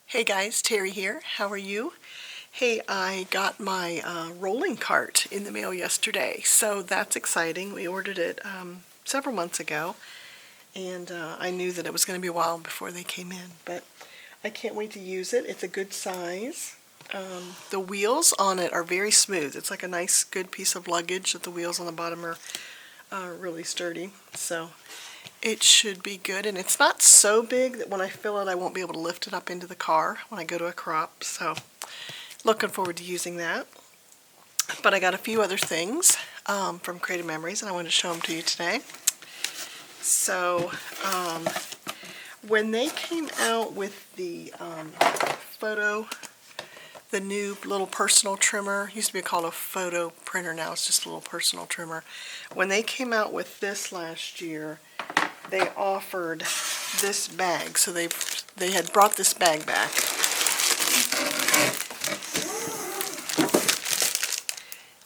Hey guys, Terry here. How are you? Hey, I got my rolling cart in the mail yesterday, so that's exciting. We ordered it several months ago, and I knew that it was going to be a while before they came in, but I can't wait to use it. It's a good size. The wheels on it are very smooth. It's like a nice, good piece of luggage that the wheels on the bottom are really sturdy, so it should be good. And it's not so big that when I fill it I won't be able to lift it up into the car when I go to a crop, so looking forward to using that. But I got a few other things from Creative Memories and I wanted to show them to you today. So when they came out with the the new little personal trimmer, used to be called a photo printer, now it's just a little personal trimmer. When they came out with this last year, they offered this bag. So they had brought this bag back.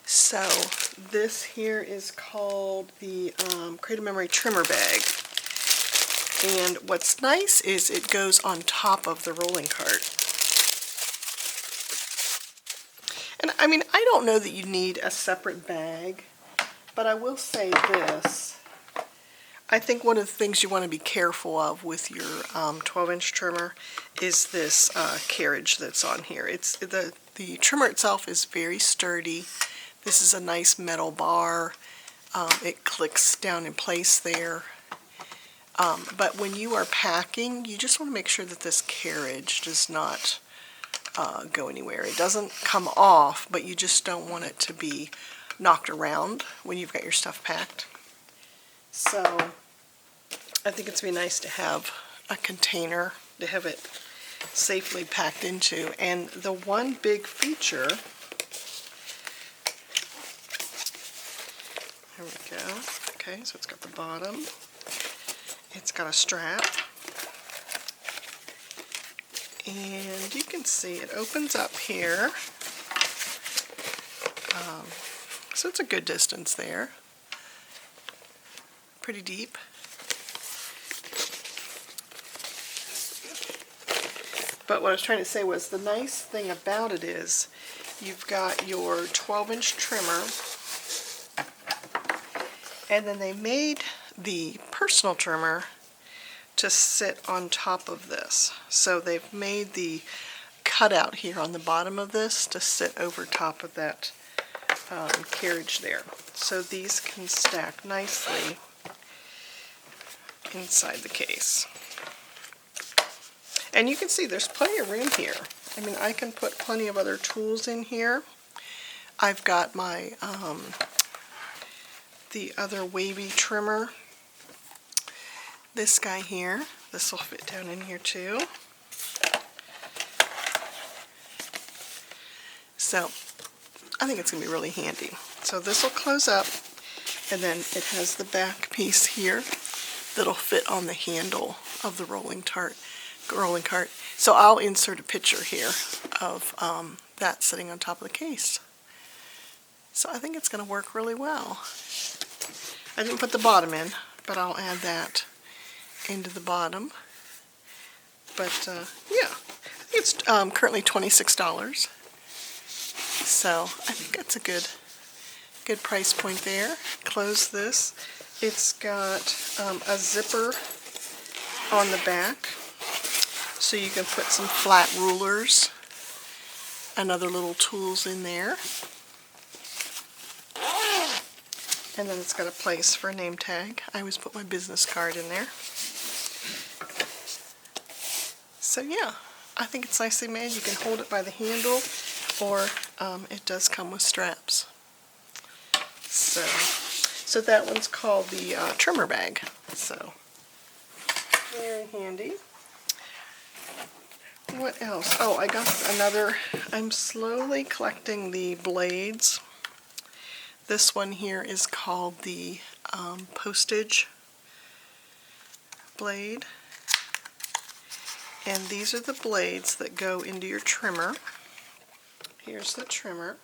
So this here is called the Creative Memory Trimmer Bag. And what's nice is it goes on top of the rolling cart. And I mean, I don't know that you need a separate bag, but I will say this. I think one of the things you want to be careful of with your 12-inch trimmer is this carriage that's on here. It's the trimmer itself is very sturdy. This is a nice metal bar. It clicks down in place there. But when you are packing, you just want to make sure that this carriage does not go anywhere. It doesn't come off, but you just don't want it to be knocked around when you've got your stuff packed. So I think it's be nice to have a container to have it safely packed into. And the one big feature, there we go. Okay, so it's got the bottom. It's got a strap. And you can see it opens up here. So it's a good distance there. Pretty deep. But what I was trying to say was the nice thing about it is you've got your 12-inch trimmer, and then they made the personal trimmer to sit on top of this. So they've made the cutout here on the bottom of this to sit over top of that carriage there. So these can stack nicely inside the case. And you can see there's plenty of room here. I mean, I can put plenty of other tools in here. I've got my the other wavy trimmer. This guy here, this will fit down in here too. So I think it's going to be really handy. So this will close up, and then it has the back piece here that'll fit on the handle of the rolling cart. So I'll insert a picture here of that sitting on top of the case. So I think it's going to work really well. I didn't put the bottom in, but I'll add that into the bottom. But yeah, I think it's currently $26. So I think that's a good price point there. Close this. It's got a zipper on the back, so you can put some flat rulers and other little tools in there. And then it's got a place for a name tag. I always put my business card in there. So yeah, I think it's nicely made. You can hold it by the handle, or it does come with straps. So that one's called the trimmer bag. So very handy. What else? Oh, I got another. I'm slowly collecting the blades. This one here is called the postage blade. And these are the blades that go into your trimmer. Here's the trimmer.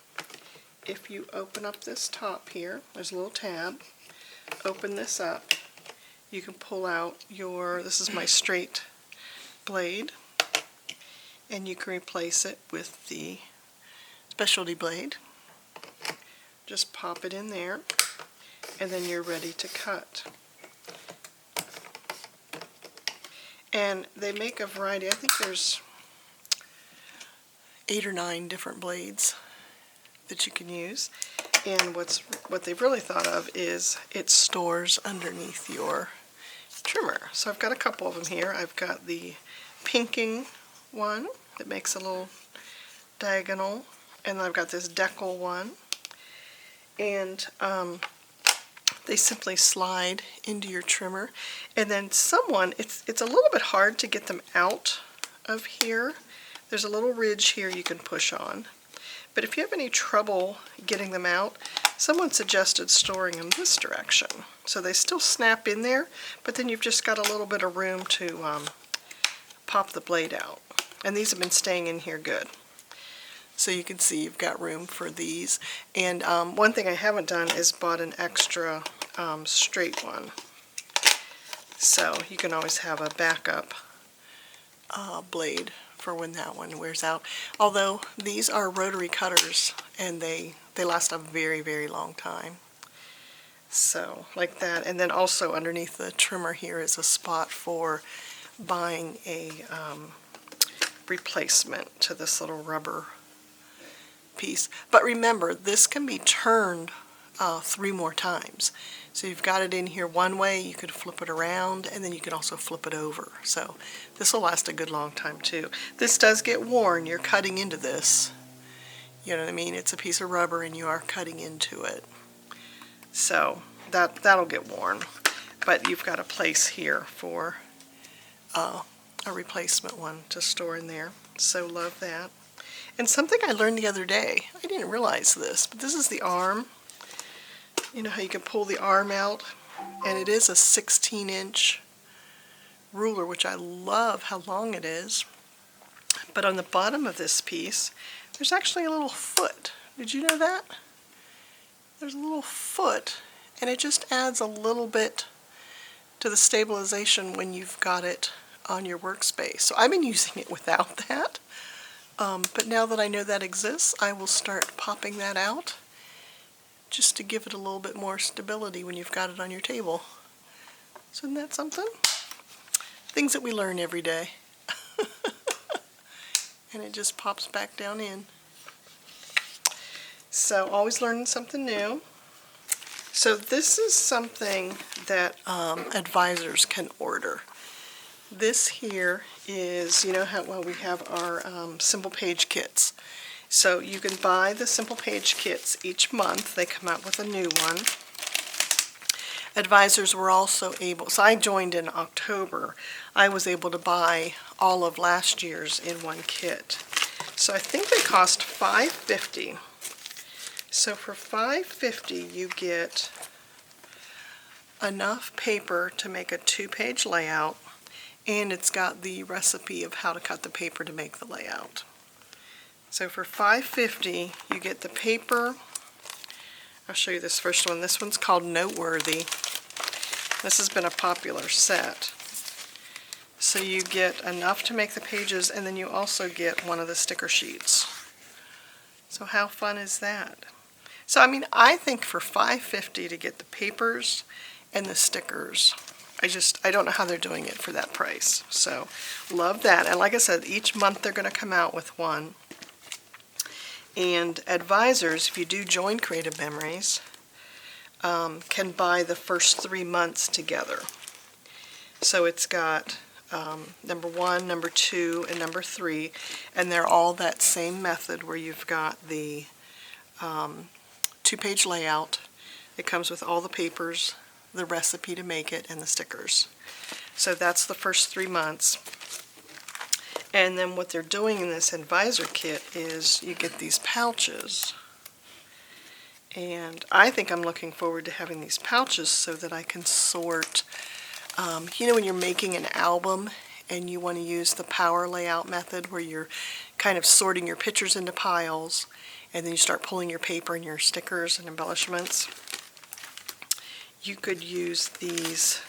If you open up this top here, there's a little tab. Open this up. You can pull out your, this is my straight blade. and you can replace it with the specialty blade. Just pop it in there, and then you're ready to cut. And they make a variety. I think there's 8 or 9 different blades that you can use. And what they've really thought of is it stores underneath your trimmer. So I've got a couple of them here. I've got the pinking one that makes a little diagonal, and I've got this decal one. And they simply slide into your trimmer, and then it's a little bit hard to get them out of here. There's a little ridge here you can push on, but if you have any trouble getting them out, someone suggested storing them this direction, so they still snap in there, but then you've just got a little bit of room to pop the blade out. And these have been staying in here good. So you can see you've got room for these. And one thing I haven't done is bought an extra straight one. So you can always have a backup blade for when that one wears out. Although these are rotary cutters, and they last a very, very long time. So like that. And then also underneath the trimmer here is a spot for buying a replacement to this little rubber piece. But remember, this can be turned 3 more times. So you've got it in here one way, you could flip it around, and then you can also flip it over. So this will last a good long time too. This does get worn. You're cutting into this. You know what I mean? It's a piece of rubber and you are cutting into it. So that'll get worn. But you've got a place here for a replacement one to store in there. So love that. And something I learned the other day, I didn't realize this, but this is the arm. You know how you can pull the arm out? And it is a 16-inch ruler, which I love how long it is. But on the bottom of this piece, there's actually a little foot. Did you know that? There's a little foot, and it just adds a little bit to the stabilization when you've got it on your workspace. So I've been using it without that. But now that I know that exists, I will start popping that out just to give it a little bit more stability when you've got it on your table. So isn't that something? Things that we learn every day. And it just pops back down in. So always learning something new. So this is something that advisors can order. This here is, you know how we have our Simple Page kits. So you can buy the Simple Page kits each month. They come out with a new one. Advisors were also able, so I joined in October. I was able to buy all of last year's in one kit. So I think they cost $5.50. So for $5.50 you get enough paper to make a 2-page layout, and it's got the recipe of how to cut the paper to make the layout. So for $5.50 you get the paper. I'll show you this first one. This one's called Noteworthy. This has been a popular set. So you get enough to make the pages, and then you also get one of the sticker sheets. So how fun is that? So I mean, I think for $5.50 to get the papers and the stickers, I don't know how they're doing it for that price. So love that. And like I said, each month they're going to come out with one. And advisors, if you do join Creative Memories, can buy the first 3 months together. So it's got number 1, number 2, and number 3, and they're all that same method where you've got the 2-page layout. It comes with all the papers, the recipe to make it, and the stickers. So that's the first 3 months. And then what they're doing in this advisor kit is you get these pouches. And I think I'm looking forward to having these pouches so that I can sort, you know, when you're making an album and you want to use the power layout method where you're kind of sorting your pictures into piles, and then you start pulling your paper and your stickers and embellishments. You could use these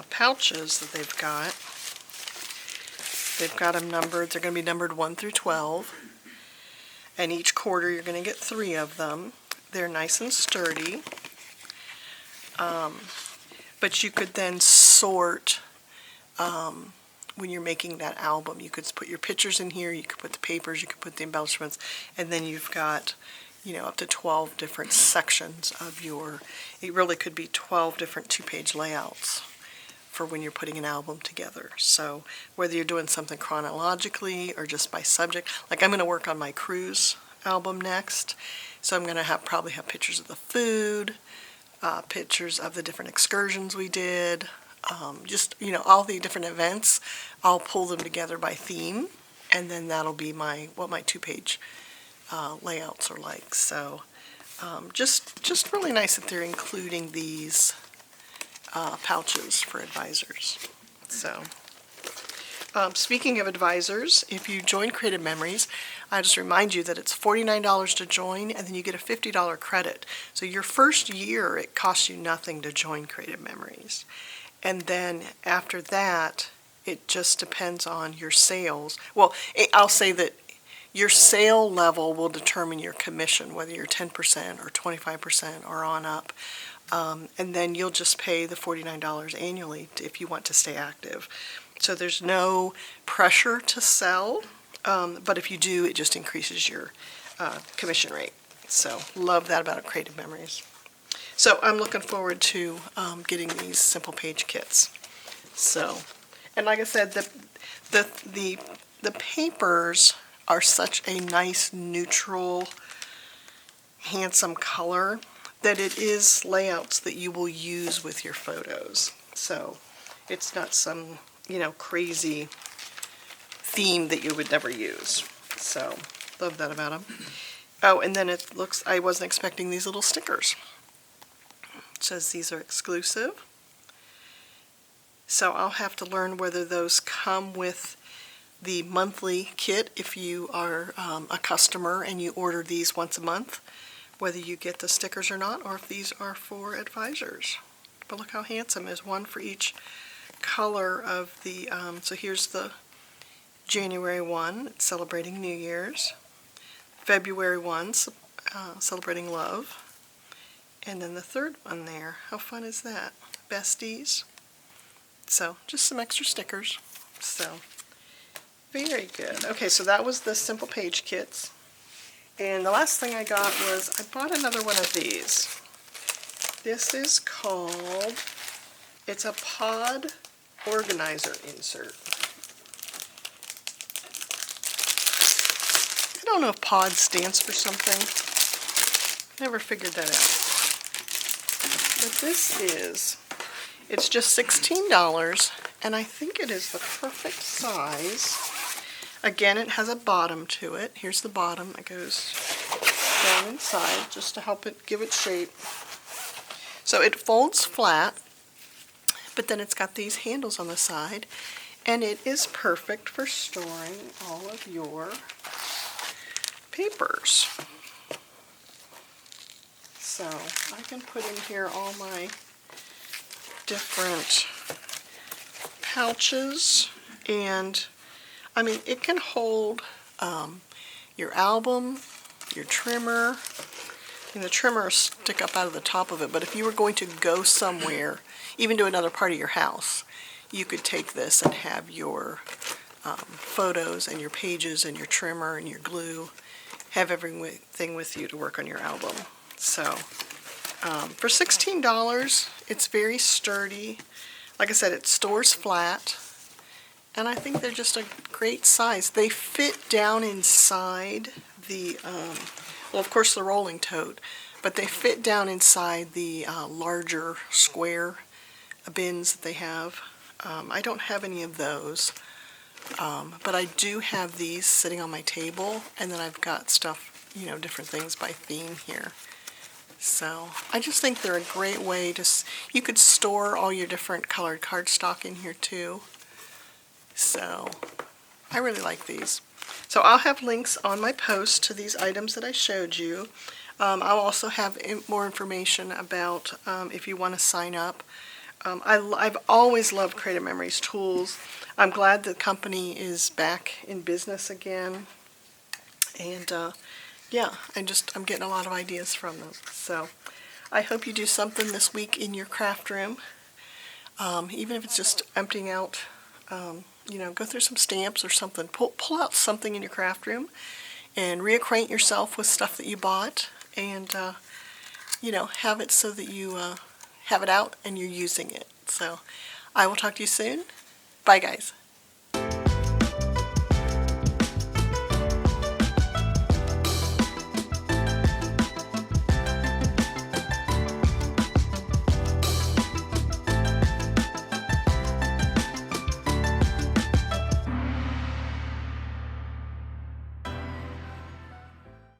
pouches that they've got They've got them numbered. They're going to be numbered 1 through 12. And each quarter you're going to get 3 of them. They're nice and sturdy. But you could then sort when you're making that album. You could put your pictures in here, you could put the papers, you could put the embellishments, and then you've got, you know, up to 12 different sections of your, it really could be 12 different 2-page layouts for when you're putting an album together. So whether you're doing something chronologically or just by subject, like I'm going to work on my cruise album next, so I'm going to probably have pictures of the food, pictures of the different excursions we did, just, you know, all the different events. I'll pull them together by theme, and then that'll be what my 2-page layouts are like. So just really nice that they're including these pouches for advisors. So speaking of advisors, if you join Creative Memories, I just remind you that it's $49 to join, and then you get a $50 credit. So your first year, it costs you nothing to join Creative Memories. And then after that, it just depends on your sales. Well, I'll say that your sale level will determine your commission, whether you're 10% or 25% or on up. And then you'll just pay the $49 annually if you want to stay active. So there's no pressure to sell, but if you do, it just increases your commission rate. So love that about Creative Memories. So I'm looking forward to getting these simple page kits. So, and like I said, the papers are such a nice, neutral, handsome color that it is layouts that you will use with your photos. So it's not some, you know, crazy theme that you would never use. So love that about them. Oh, and then it looks, I wasn't expecting these little stickers. It says these are exclusive. So I'll have to learn whether those come with the monthly kit if you are a customer and you order these once a month, whether you get the stickers or not, or if these are for advisors. But look how handsome. There's one for each color of the, so here's the January one, it's celebrating New Year's. February one, celebrating love. And then the third one there, how fun is that? Besties. So just some extra stickers. So very good. Okay, so that was the simple page kits. And the last thing I got was, I bought another one of these. This is called, it's a pod organizer insert. I don't know if pod stands for something. Never figured that out. But this is, it's just $16, and I think it is the perfect size. Again, it has a bottom to it. Here's the bottom that goes down inside just to help it give it shape. So it folds flat, but then it's got these handles on the side, and it is perfect for storing all of your papers. So I can put in here all my different pouches, and I mean, it can hold your album, your trimmer, and the trimmer will stick up out of the top of it, but if you were going to go somewhere, even to another part of your house, you could take this and have your photos and your pages and your trimmer and your glue, have everything with you to work on your album. So for $16, it's very sturdy. Like I said, it stores flat, and I think they're just a great size. They fit down inside the, well, of course, the rolling tote, but they fit down inside the larger square bins that they have. I don't have any of those, but I do have these sitting on my table, and then I've got stuff, you know, different things by theme here. So I just think they're a great way to, you could store all your different colored cardstock in here too. So I really like these. So I'll have links on my post to these items that I showed you. I'll also have more information about if you want to sign up I've always loved Creative Memories tools. I'm glad the company is back in business again. And yeah, I'm getting a lot of ideas from them. So I hope you do something this week in your craft room. Even if it's just emptying out, go through some stamps or something. Pull out something in your craft room and reacquaint yourself with stuff that you bought, and have it so that you have it out and you're using it. So I will talk to you soon. Bye, guys.